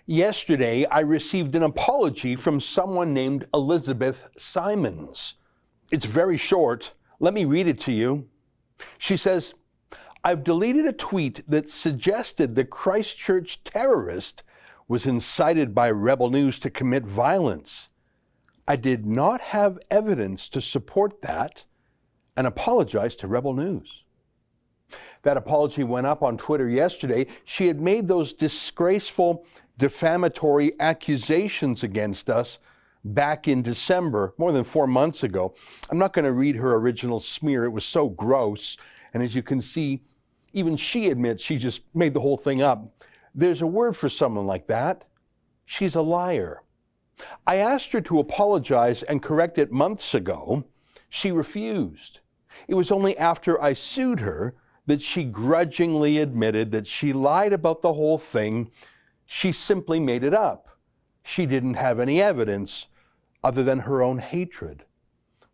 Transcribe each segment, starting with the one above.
Yesterday, I received an apology from someone named Elizabeth Simons. It's very short. Let me read it to you. She says, "I've deleted a tweet that suggested the Christchurch terrorist was incited by Rebel News to commit violence. I did not have evidence to support that and apologized to Rebel News." That apology went up on Twitter yesterday. She had made those disgraceful, defamatory accusations against us back in December, more than 4 months ago. I'm not going to read her original smear. It was so gross. And as you can see, even she admits she just made the whole thing up. There's a word for someone like that. She's a liar. I asked her to apologize and correct it months ago. She refused. It was only after I sued her that she grudgingly admitted that she lied about the whole thing. She simply made it up. She didn't have any evidence other than her own hatred.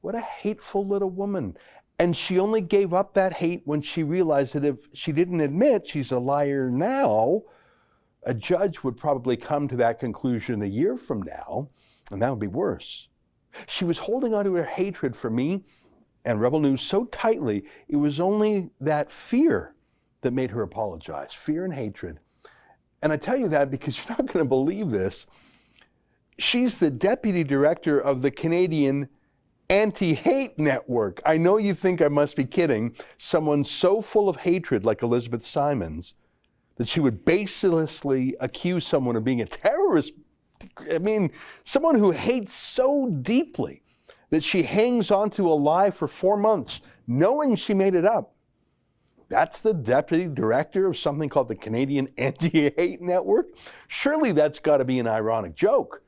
What a hateful little woman. And she only gave up that hate when she realized that if she didn't admit she's a liar now, a judge would probably come to that conclusion a year from now, and that would be worse. She was holding on to her hatred for me and Rebel News so tightly, it was only that fear that made her apologize, fear and hatred. And I tell you that because you're not going to believe this. She's the deputy director of the Canadian Anti-Hate Network. I know you think I must be kidding. Someone so full of hatred like Elizabeth Simons that she would baselessly accuse someone of being a terrorist. I mean, someone who hates so deeply that she hangs on to a lie for 4 months, knowing she made it up. That's the deputy director of something called the Canadian Anti-Hate Network? Surely that's got to be an ironic joke.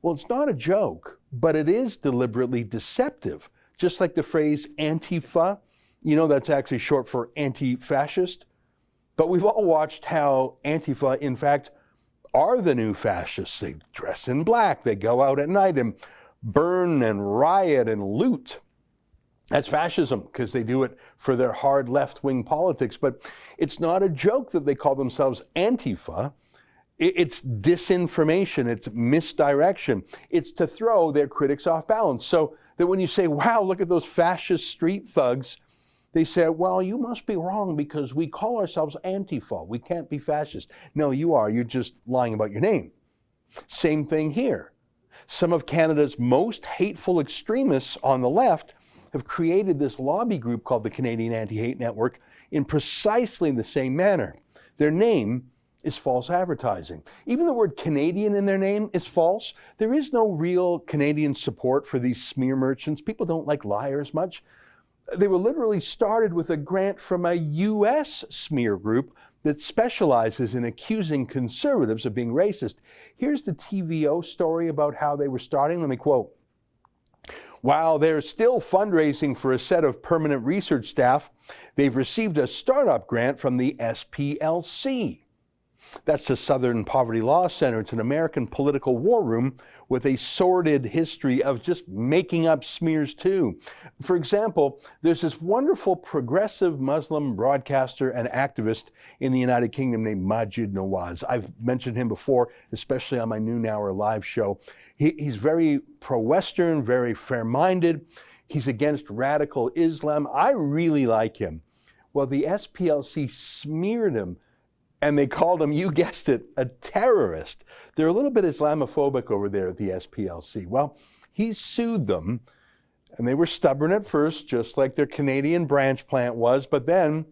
Well, it's not a joke, but it is deliberately deceptive. Just like the phrase Antifa, you know, that's actually short for anti-fascist. But we've all watched how Antifa, in fact, are the new fascists. They dress in black, they go out at night and burn and riot and loot. That's fascism because they do it for their hard left-wing politics. But it's not a joke that they call themselves Antifa. It's disinformation, it's misdirection. It's to throw their critics off balance. So that when you say, wow, look at those fascist street thugs, they say, well, you must be wrong because we call ourselves Antifa. We can't be fascist. No, you are. You're just lying about your name. Same thing here. Some of Canada's most hateful extremists on the left have created this lobby group called the Canadian Anti-Hate Network in precisely the same manner. Their name is false advertising. Even the word Canadian in their name is false. There is no real Canadian support for these smear merchants. People don't like liars much. They were literally started with a grant from a U.S. smear group that specializes in accusing conservatives of being racist. Here's the TVO story about how they were starting. Let me quote. While they're still fundraising for a set of permanent research staff, they've received a startup grant from the SPLC. That's the Southern Poverty Law Center. It's an American political war room with a sordid history of just making up smears too. For example, there's this wonderful progressive Muslim broadcaster and activist in the United Kingdom named Maajid Nawaz. I've mentioned him before, especially on my Noon Hour live show. He's very pro-Western, very fair-minded. He's against radical Islam. I really like him. Well, the SPLC smeared him, and they called him, you guessed it, a terrorist. They're a little bit Islamophobic over there at the SPLC. Well, he sued them, and they were stubborn at first, just like their Canadian branch plant was, but then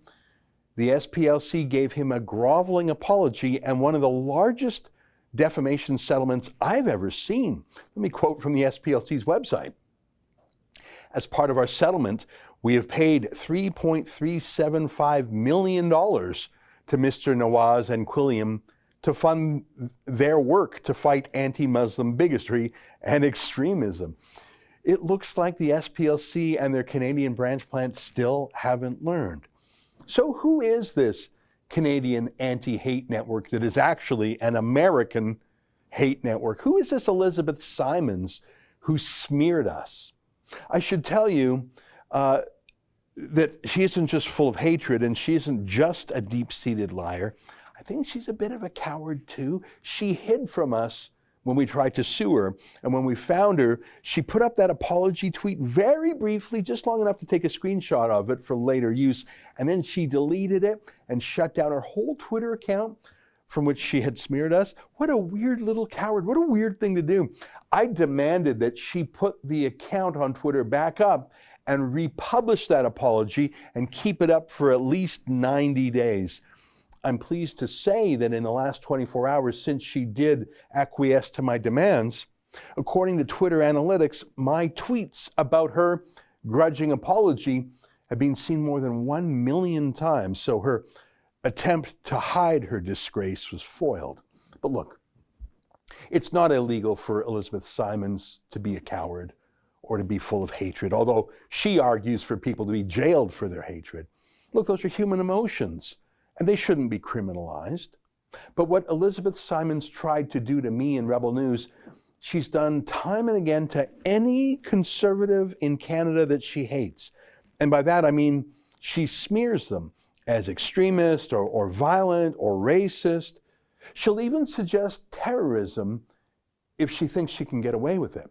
the SPLC gave him a groveling apology and one of the largest defamation settlements I've ever seen. Let me quote from the SPLC's website. As part of our settlement, we have paid $3.375 million to Mr. Nawaz and Quilliam to fund their work to fight anti-Muslim bigotry and extremism. It looks like the SPLC and their Canadian branch plant still haven't learned. So who is this Canadian anti-hate network that is actually an American hate network? Who is this Elizabeth Simons who smeared us? I should tell you, that she isn't just full of hatred and she isn't just a deep-seated liar. I think she's a bit of a coward too. She hid from us when we tried to sue her. And when we found her, she put up that apology tweet very briefly, just long enough to take a screenshot of it for later use. And then she deleted it and shut down her whole Twitter account from which she had smeared us. What a weird little coward. What a weird thing to do. I demanded that she put the account on Twitter back up and republish that apology and keep it up for at least 90 days. I'm pleased to say that in the last 24 hours since she did acquiesce to my demands, according to Twitter analytics, my tweets about her grudging apology have been seen more than 1 million times. So her attempt to hide her disgrace was foiled. But look, it's not illegal for Elizabeth Simons to be a coward or to be full of hatred, although she argues for people to be jailed for their hatred. Look, those are human emotions, and they shouldn't be criminalized. But what Elizabeth Simons tried to do to me in Rebel News, she's done time and again to any conservative in Canada that she hates. And by that, I mean she smears them as extremist or violent or racist. She'll even suggest terrorism if she thinks she can get away with it.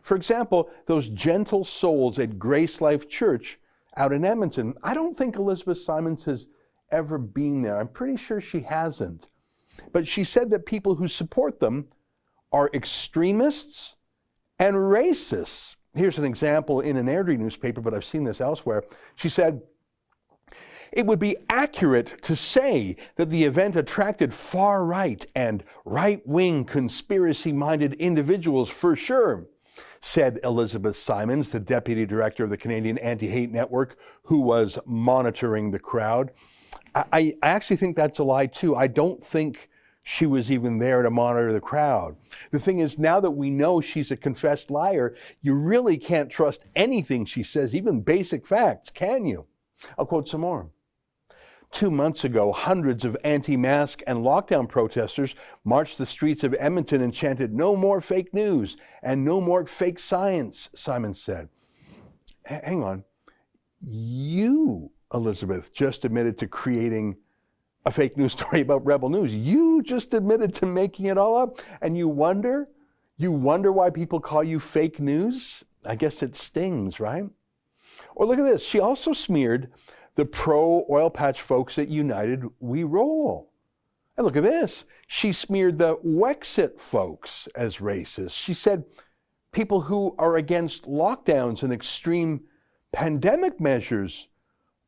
For example, those gentle souls at Grace Life Church out in Edmonton, I don't think Elizabeth Simons has ever been there. I'm pretty sure she hasn't. But she said that people who support them are extremists and racists. Here's an example in an Airdrie newspaper, but I've seen this elsewhere. She said, "It would be accurate to say that the event attracted far-right and right-wing conspiracy-minded individuals for sure," said Elizabeth Simons, the deputy director of the Canadian Anti-Hate Network, who was monitoring the crowd. I actually think that's a lie too. I don't think she was even there to monitor the crowd. The thing is, now that we know she's a confessed liar, you really can't trust anything she says, even basic facts, can you? I'll quote some more. 2 months ago, hundreds of anti-mask and lockdown protesters marched the streets of Edmonton and chanted, "No more fake news and no more fake science," Simons said. Hang on. You, Elizabeth, just admitted to creating a fake news story about Rebel News. You just admitted to making it all up. And you wonder why people call you fake news? I guess it stings, right? Or look at this. She also smeared the pro-oil patch folks at United We Roll. And look at this. She smeared the Wexit folks as racist. She said people who are against lockdowns and extreme pandemic measures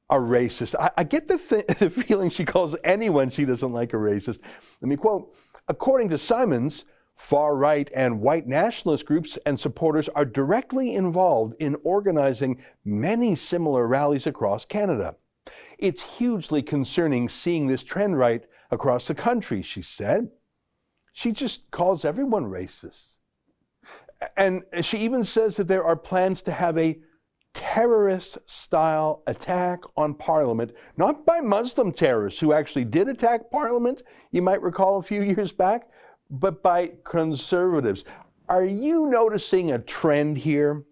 are racist. I get the feeling she calls anyone she doesn't like a racist. Let me quote, "According to Simons, far-right and white nationalist groups and supporters are directly involved in organizing many similar rallies across Canada. It's hugely concerning seeing this trend right across the country," she said. She just calls everyone racist. And she even says that there are plans to have a terrorist-style attack on Parliament, not by Muslim terrorists who actually did attack Parliament, you might recall a few years back, but by conservatives. Are you noticing a trend here?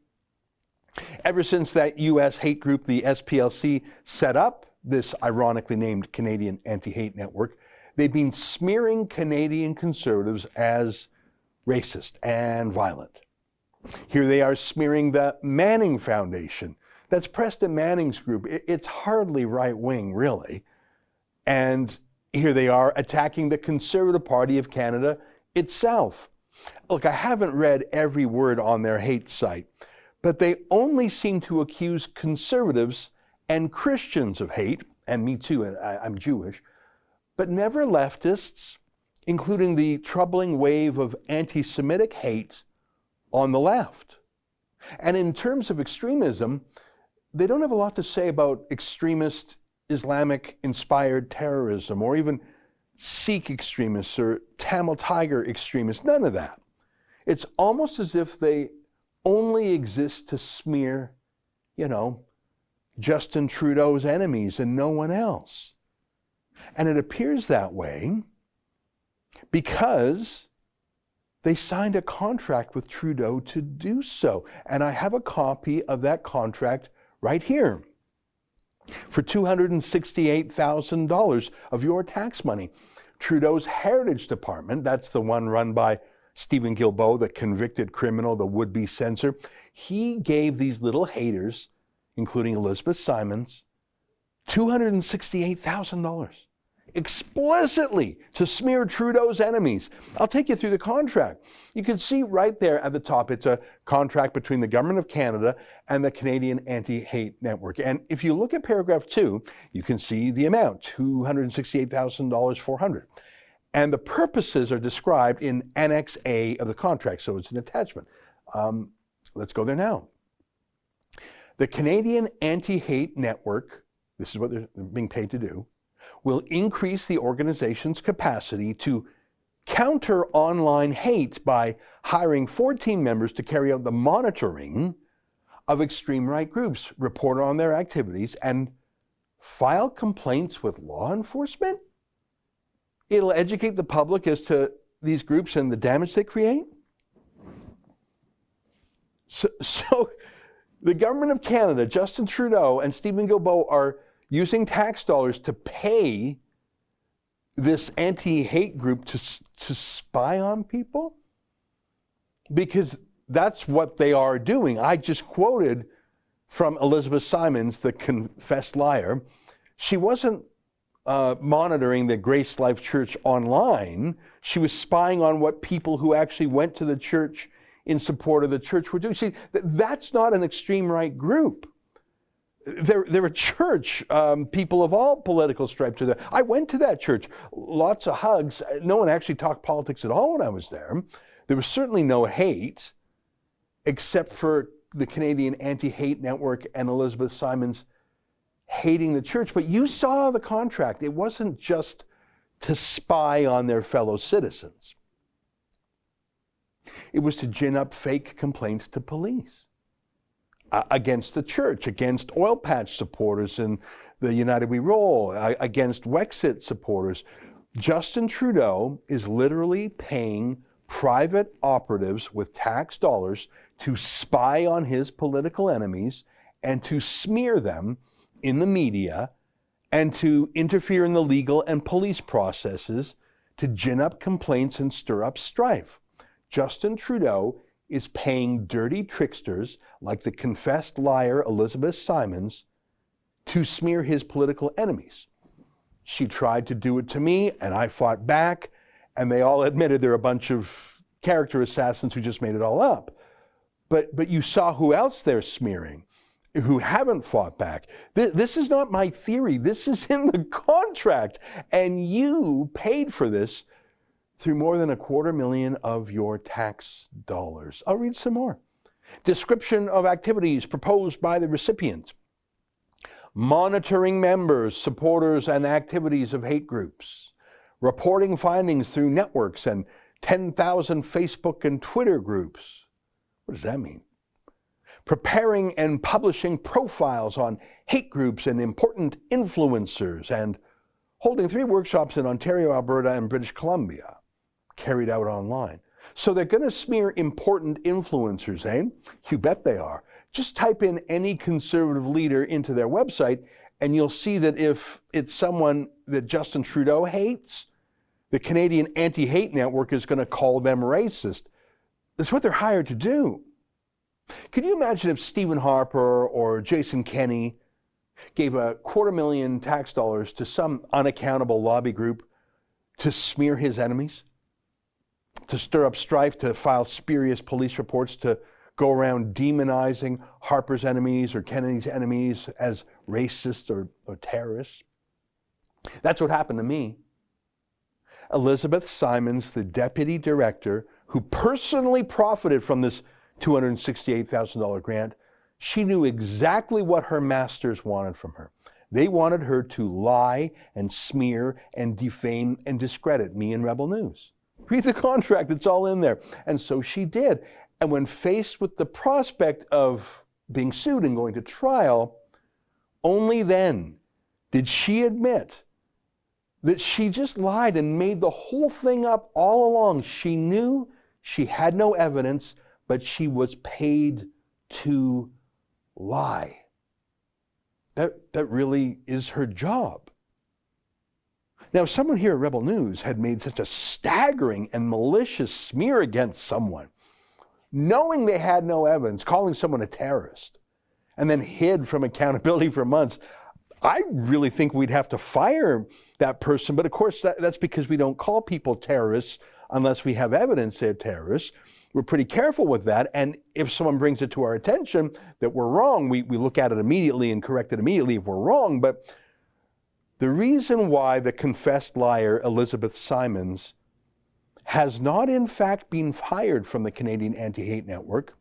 Ever since that U.S. hate group, the SPLC, set up this ironically named Canadian Anti-Hate Network, they've been smearing Canadian conservatives as racist and violent. Here they are smearing the Manning Foundation. That's Preston Manning's group. It's hardly right-wing, really. And here they are attacking the Conservative Party of Canada itself. Look, I haven't read every word on their hate site, but they only seem to accuse conservatives and Christians of hate, and me too, I'm Jewish, but never leftists, including the troubling wave of anti-Semitic hate on the left. And in terms of extremism, they don't have a lot to say about extremist Islamic-inspired terrorism or even Sikh extremists or Tamil Tiger extremists, none of that. It's almost as if they only exist to smear, Justin Trudeau's enemies and no one else. And it appears that way because they signed a contract with Trudeau to do so. And I have a copy of that contract right here. for $268,000 of your tax money. Trudeau's Heritage Department, that's the one run by Stephen Guilbeault, the convicted criminal, the would-be censor, he gave these little haters, including Elizabeth Simons, $268,000 explicitly to smear Trudeau's enemies. I'll take you through the contract. You can see right there at the top, it's a contract between the Government of Canada and the Canadian Anti-Hate Network. And if you look at paragraph 2, you can see the amount, $268,400. And the purposes are described in Annex A of the contract, so it's an attachment. Let's go there now. The Canadian Anti-Hate Network, this is what they're being paid to do, will increase the organization's capacity to counter online hate by hiring 14 members to carry out the monitoring of extreme right groups, report on their activities, and file complaints with law enforcement. It'll educate the public as to these groups and the damage they create. So the Government of Canada, Justin Trudeau and Stephen Guilbeault are using tax dollars to pay this anti-hate group to spy on people? Because that's what they are doing. I just quoted from Elizabeth Simons, the confessed liar. She wasn't monitoring the Grace Life Church online. She was spying on what people who actually went to the church in support of the church were doing. See, that's not an extreme right group. They're a church. People of all political stripes are there. I went to that church. Lots of hugs. No one actually talked politics at all when I was there. There was certainly no hate, except for the Canadian Anti-Hate Network and Elizabeth Simons hating the church. But you saw the contract. It wasn't just to spy on their fellow citizens. It was to gin up fake complaints to police against the church, against oil patch supporters in the United We Roll, against Wexit supporters. Justin Trudeau is literally paying private operatives with tax dollars to spy on his political enemies and to smear them in the media and to interfere in the legal and police processes to gin up complaints and stir up strife. Justin Trudeau is paying dirty tricksters like the confessed liar Elizabeth Simons to smear his political enemies. She tried to do it to me, and I fought back, and they all admitted they're a bunch of character assassins who just made it all up. But you saw who else they're smearing, who haven't fought back. This is not my theory. This is in the contract, and you paid for this through more than $250,000 of your tax dollars. I'll read some more. Description of activities proposed by the recipient. Monitoring members, supporters, and activities of hate groups. Reporting findings through networks and 10,000 Facebook and Twitter groups. What does that mean? Preparing and publishing profiles on hate groups and important influencers, and holding 3 workshops in Ontario, Alberta, and British Columbia, carried out online. So they're going to smear important influencers, eh? You bet they are. Just type in any conservative leader into their website, and you'll see that if it's someone that Justin Trudeau hates, the Canadian Anti-Hate Network is going to call them racist. That's what they're hired to do. Can you imagine if Stephen Harper or Jason Kenney gave $250,000 tax dollars to some unaccountable lobby group to smear his enemies? To stir up strife, to file spurious police reports, to go around demonizing Harper's enemies or Kennedy's enemies as racists or terrorists? That's what happened to me. Elizabeth Simons, the deputy director, who personally profited from this $268,000 grant, she knew exactly what her masters wanted from her. They wanted her to lie and smear and defame and discredit me in Rebel News. Read the contract, it's all in there. And so she did. And when faced with the prospect of being sued and going to trial, only then did she admit that she just lied and made the whole thing up all along. She knew she had no evidence, but she was paid to lie. that really is her job. Now, if someone here at Rebel News had made such a staggering and malicious smear against someone, knowing they had no evidence, calling someone a terrorist, and then hid from accountability for months, I really think we'd have to fire that person. But of course, that's because we don't call people terrorists unless we have evidence they're terrorists. We're pretty careful with that. And if someone brings it to our attention that we're wrong, we look at it immediately and correct it immediately if we're wrong. But the reason why the confessed liar, Elizabeth Simons, has not in fact been fired from the Canadian Anti-Hate Network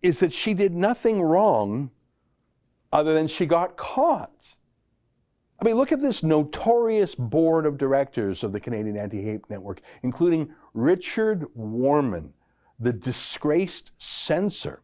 is that she did nothing wrong other than she got caught. I mean, look at this notorious board of directors of the Canadian Anti-Hate Network, including Richard Warman, the disgraced censor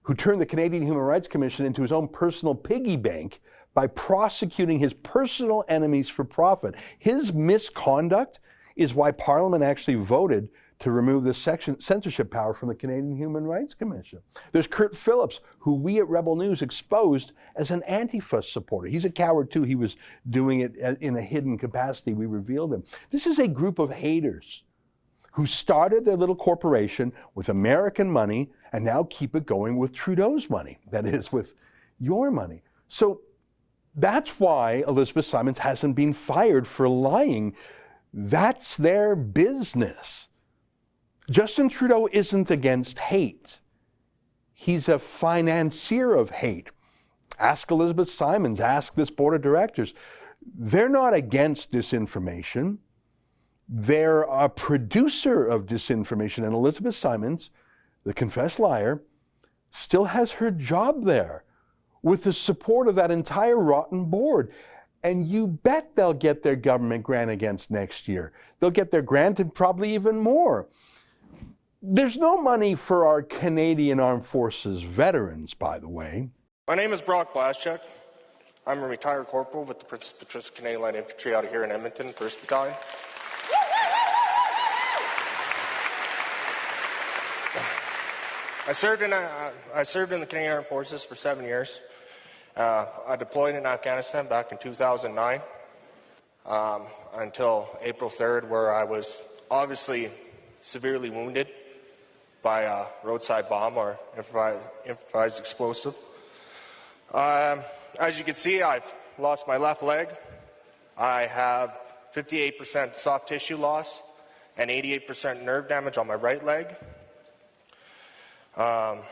who turned the Canadian Human Rights Commission into his own personal piggy bank by prosecuting his personal enemies for profit. His misconduct is why Parliament actually voted to remove the censorship power from the Canadian Human Rights Commission. There's Kurt Phillips, who we at Rebel News exposed as an Antifa supporter. He's a coward too. He was doing it in a hidden capacity. We revealed him. This is a group of haters who started their little corporation with American money and now keep it going with Trudeau's money. That is, with your money. So that's why Elizabeth Simons hasn't been fired for lying. That's their business. Justin Trudeau isn't against hate. He's a financier of hate. Ask Elizabeth Simons, ask this board of directors. They're not against disinformation. They're a producer of disinformation. And Elizabeth Simons, the confessed liar, still has her job there with the support of that entire rotten board. And you bet they'll get their government grant against next year. They'll get their grant and probably even more. There's no money for our Canadian Armed Forces veterans, by the way. My name is Brock Blaschuk. I'm a retired corporal with the Princess Patricia Canadian Light Infantry out here in Edmonton, 1st Battalion. I served in the Canadian Armed Forces for 7 years. I deployed in Afghanistan back in 2009 until April 3rd, where I was obviously severely wounded by a roadside bomb or improvised explosive. As you can see, I've lost my left leg. I have 58% soft tissue loss and 88% nerve damage on my right leg. Back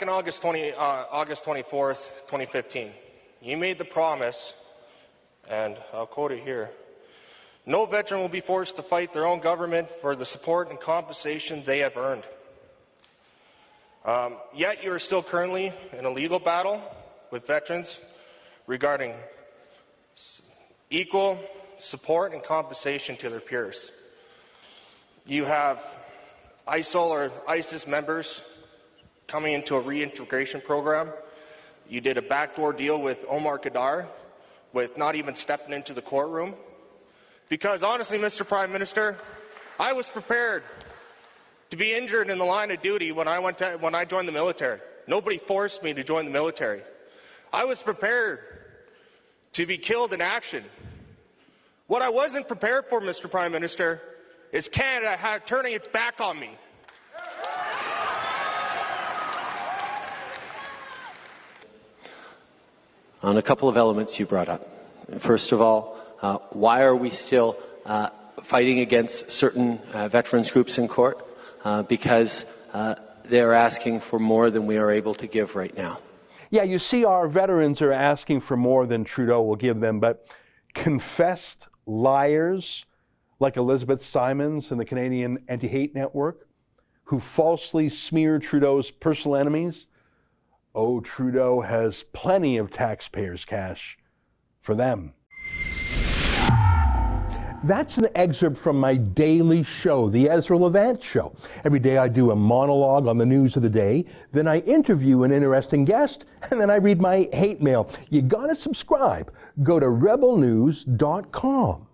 in August 24th, 2015, you made the promise, and I'll quote it here, "No veteran will be forced to fight their own government for the support and compensation they have earned." Yet you are still currently in a legal battle with veterans regarding equal support and compensation to their peers. You have ISIL or ISIS members coming into a reintegration program. You did a backdoor deal with Omar Khadr with not even stepping into the courtroom. Because honestly, Mr. Prime Minister, I was prepared to be injured in the line of duty when I joined the military. Nobody forced me to join the military. I was prepared to be killed in action. What I wasn't prepared for, Mr. Prime Minister, is Canada turning its back on me. On a couple of elements you brought up. First of all, why are we still fighting against certain veterans groups in court? Because they're asking for more than we are able to give right now. Yeah, you see, our veterans are asking for more than Trudeau will give them, but confessed liars like Elizabeth Simons and the Canadian Anti-Hate Network, who falsely smear Trudeau's personal enemies, oh, Trudeau has plenty of taxpayers' cash for them. That's an excerpt from my daily show, the Ezra Levant Show. Every day I do a monologue on the news of the day, then I interview an interesting guest, and then I read my hate mail. You gotta subscribe. Go to rebelnews.com.